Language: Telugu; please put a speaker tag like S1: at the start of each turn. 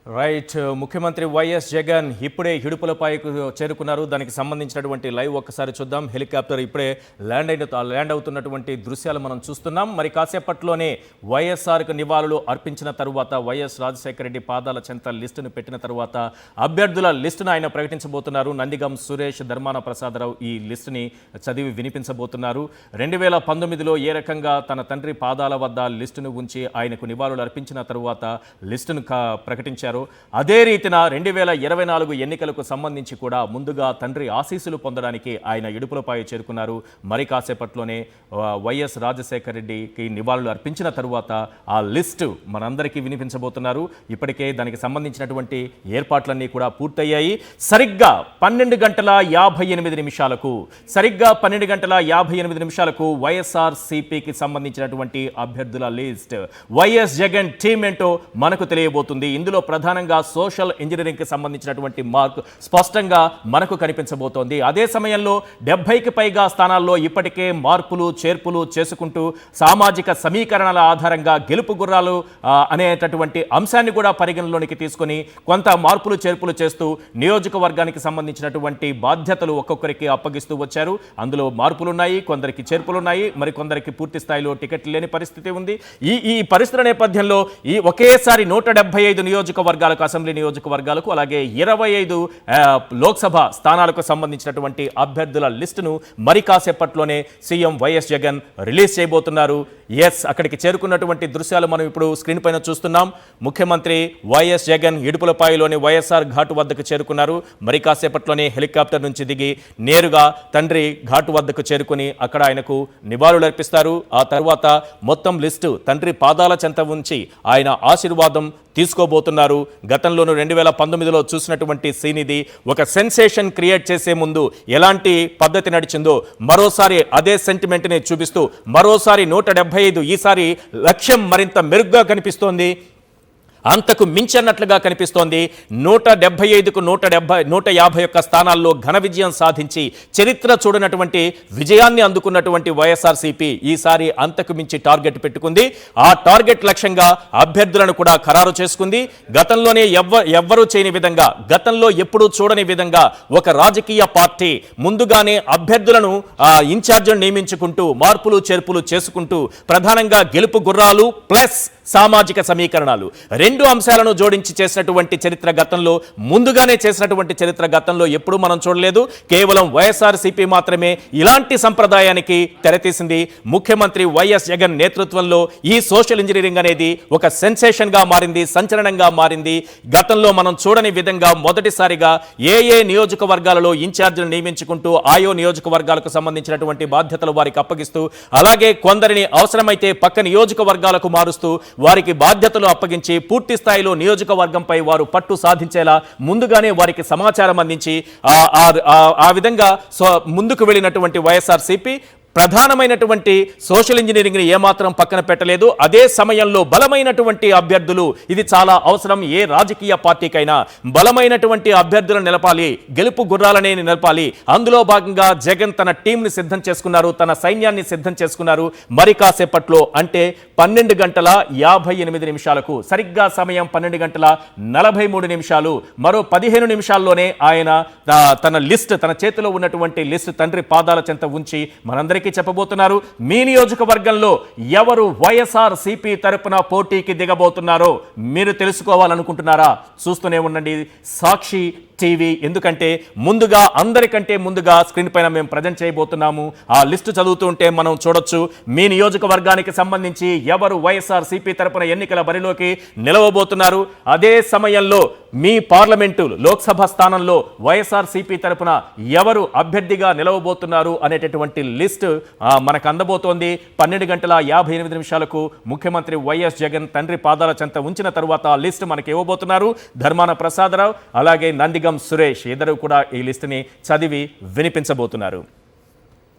S1: రైట్ ముఖ్యమంత్రి వైఎస్ జగన్ ఇప్పుడే హిడుపులపైకి చేరుకున్నారు. దానికి సంబంధించినటువంటి లైవ్ ఒక్కసారి చూద్దాం. హెలికాప్టర్ ఇప్పుడే ల్యాండ్ అవుతున్నటువంటి దృశ్యాలు మనం చూస్తున్నాం. మరి కాసేపట్లోనే వైఎస్ఆర్కు నివాళులు అర్పించిన తరువాత వైఎస్ రాజశేఖర రెడ్డి పాదాల చెంత లిస్టును పెట్టిన తరువాత అభ్యర్థుల లిస్టును ఆయన ప్రకటించబోతున్నారు. నందిగం సురేష్, ధర్మాన ప్రసాదరావు ఈ లిస్టుని చదివి వినిపించబోతున్నారు. 2019లో ఏ రకంగా తన తండ్రి పాదాల వద్ద లిస్టును ఉంచి ఆయనకు నివాళులు అర్పించిన తరువాత లిస్టును ప్రకటించారు. అదే రీతిన 2024 ఎన్నికలకు సంబంధించి కూడా ముందుగా తండ్రి ఆశీస్సులు పొందడానికి ఆయన ఇడుపులపై చేరుకున్నారు. మరి కాసేపట్లోనే వైఎస్ రాజశేఖర రెడ్డికి నివాళులు అర్పించిన తరువాత ఆ లిస్టు మనందరికీ వినిపించబోతున్నారు. ఇప్పటికే దానికి సంబంధించినటువంటి ఏర్పాట్లన్నీ కూడా పూర్తయ్యాయి. సరిగ్గా 12 గంటల 58 నిమిషాలకు వైఎస్ఆర్సీపీకి సంబంధించినటువంటి అభ్యర్థుల లిస్ట్, వైఎస్ జగన్ టీమ్ ఏంటో మనకు తెలియబోతుంది. ఇందులో ప్రధానంగా సోషల్ ఇంజనీరింగ్కి సంబంధించినటువంటి మార్క్ స్పష్టంగా మనకు కనిపించబోతోంది. అదే సమయంలో 70కి పైగా స్థానాల్లో ఇప్పటికే మార్పులు చేర్పులు చేసుకుంటూ సామాజిక సమీకరణల ఆధారంగా గెలుపు గుర్రాలు అనేటటువంటి అంశాన్ని కూడా పరిగణలోనికి తీసుకొని కొంత మార్పులు చేర్పులు చేస్తూ నియోజకవర్గానికి సంబంధించినటువంటి బాధ్యతలు ఒక్కొక్కరికి అప్పగిస్తూ వచ్చారు. అందులో మార్పులున్నాయి, కొందరికి చేర్పులున్నాయి, మరి కొందరికి పూర్తి స్థాయిలో టికెట్లు లేని పరిస్థితి ఉంది. ఈ పరిస్థితుల నేపథ్యంలో ఈ ఒకేసారి 175 నియోజకవర్గాలకు, అసెంబ్లీ నియోజకవర్గాలకు, అలాగే 25 లోక్సభ స్థానాలకు సంబంధించినటువంటి అభ్యర్థుల లిస్టును మరి కాసేపట్లోనే సీఎం వైఎస్ జగన్ రిలీజ్ చేయబోతున్నారు. అక్కడికి చేరుకున్నటువంటి దృశ్యాలు మనం ఇప్పుడు స్క్రీన్ పైన చూస్తున్నాం. ముఖ్యమంత్రి వైఎస్ జగన్ ఇడుపులపాయలోని వైఎస్ఆర్ ఘాటు వద్దకు చేరుకున్నారు. మరి కాసేపట్లోనే హెలికాప్టర్ నుంచి దిగి నేరుగా తండ్రి ఘాటు వద్దకు చేరుకుని అక్కడ ఆయనకు నివాళులు అర్పిస్తారు. ఆ తర్వాత మొత్తం లిస్టు తండ్రి పాదాల చెంత ఉంచి ఆయన ఆశీర్వాదం తీసుకోబోతున్నారు. గతంలోనూ 2019లో చూసినటువంటి సీన్ ఇది. ఒక సెన్సేషన్ క్రియేట్ చేసే ముందు ఎలాంటి పద్ధతి నడిచిందో మరోసారి అదే సెంటిమెంట్ని చూపిస్తూ మరోసారి 175, ఈసారి లక్ష్యం మరింత మెరుగ్గా కనిపిస్తోంది, అంతకు మించన్నట్లుగా కనిపిస్తోంది. 175కు 151 స్థానాల్లో ఘన విజయం సాధించి చరిత్ర చూడనటువంటి విజయాన్ని అందుకున్నటువంటి వైఎస్ఆర్సీపీ ఈసారి అంతకు మించి టార్గెట్ పెట్టుకుంది. ఆ టార్గెట్ లక్ష్యంగా అభ్యర్థులను కూడా ఖరారు చేసుకుంది. గతంలోనే ఎవ్వరూ చేయని విధంగా, గతంలో ఎప్పుడూ చూడని విధంగా ఒక రాజకీయ పార్టీ ముందుగానే అభ్యర్థులను ఇన్ఛార్జ్ను నియమించుకుంటూ మార్పులు చేర్పులు చేసుకుంటూ ప్రధానంగా గెలుపు గుర్రాలు ప్లస్ సామాజిక సమీకరణాలు రెండు అంశాలను జోడించి చేసినటువంటి చరిత్ర గతంలో, ముందుగానే చేసినటువంటి చరిత్ర గతంలో ఎప్పుడూ మనం చూడలేదు. కేవలం వైఎస్ఆర్సీపీ మాత్రమే ఇలాంటి సంప్రదాయానికి తెరతీసింది. ముఖ్యమంత్రి వైఎస్ జగన్ నేతృత్వంలో ఈ సోషల్ ఇంజనీరింగ్ అనేది ఒక సెన్సేషన్గా మారింది, సంచలనంగా మారింది. గతంలో మనం చూడని విధంగా మొదటిసారిగా ఏ నియోజకవర్గాలలో ఇన్ఛార్జీలు నియమించుకుంటూ ఆయో నియోజకవర్గాలకు సంబంధించినటువంటి బాధ్యతలు వారికి అప్పగిస్తూ, అలాగే కొందరిని అవసరమైతే పక్క నియోజకవర్గాలకు మారుస్తూ వారికి బాధ్యతలు అప్పగించి పూర్తి స్థాయిలో నియోజకవర్గంపై వారు పట్టు సాధించేలా ముందుగానే వారికి సమాచారం అందించి ఆ విధంగా ముందుకు వెళ్ళినటువంటి వైఎస్ఆర్సీపీ ప్రధానమైనటువంటి సోషల్ ఇంజనీరింగ్ని ఏమాత్రం పక్కన పెట్టలేదు. అదే సమయంలో బలమైనటువంటి అభ్యర్థులు, ఇది చాలా అవసరం ఏ రాజకీయ పార్టీకైనా. బలమైనటువంటి అభ్యర్థులను నిలపాలి, గెలుపు గుర్రాలనే నిలపాలి. అందులో భాగంగా జగన్ తన టీంని సిద్ధం చేసుకున్నారు, తన సైన్యాన్ని సిద్ధం చేసుకున్నారు. మరి కాసేపట్లో అంటే 12 గంటల 58 నిమిషాలకు, సరిగ్గా సమయం 12 గంటల 43 నిమిషాలు, మరో 15 నిమిషాల్లోనే ఆయన తన లిస్ట్, తన చేతిలో ఉన్నటువంటి లిస్ట్ తండ్రి పాదాల చెంత ఉంచి మనందరికీ చెప్పబోతున్నారు. మీ నియోజకవర్గంలో ఎవరు వైఎస్ఆర్సీపీ తరపున పోటీకి దిగబోతున్నారో మీరు తెలుసుకోవాలనుకుంటున్నారా? చూస్తూనే ఉండండి సాక్షి టీవీ. ఎందుకంటే అందరికంటే ముందుగా స్క్రీన్ పైన మేము ప్రజెంట్ చేయబోతున్నాము. ఆ లిస్టు చదువుతుంటే మనం చూడొచ్చు మీ నియోజకవర్గానికి సంబంధించి ఎవరు వైఎస్ఆర్సీపీ తరపున ఎన్నికల బరిలోకి నిలవబోతున్నారు. అదే సమయంలో మీ పార్లమెంటు లోక్సభ స్థానంలో వైఎస్ఆర్సీపీ తరపున ఎవరు అభ్యర్థిగా నిలవబోతున్నారు అనేటటువంటి లిస్టు మనకు అందబోతోంది. 12 గంటల 58 నిమిషాలకు ముఖ్యమంత్రి వైఎస్ జగన్ తండ్రి పాదాల చెంత ఉంచిన తరువాత ఆ లిస్టు మనకి ఇవ్వబోతున్నారు. ధర్మాన ప్రసాదరావు అలాగే నందిగం సురేష్ ఇద్దరు కూడా ఈ లిస్టుని చదివి వినిపించబోతున్నారు.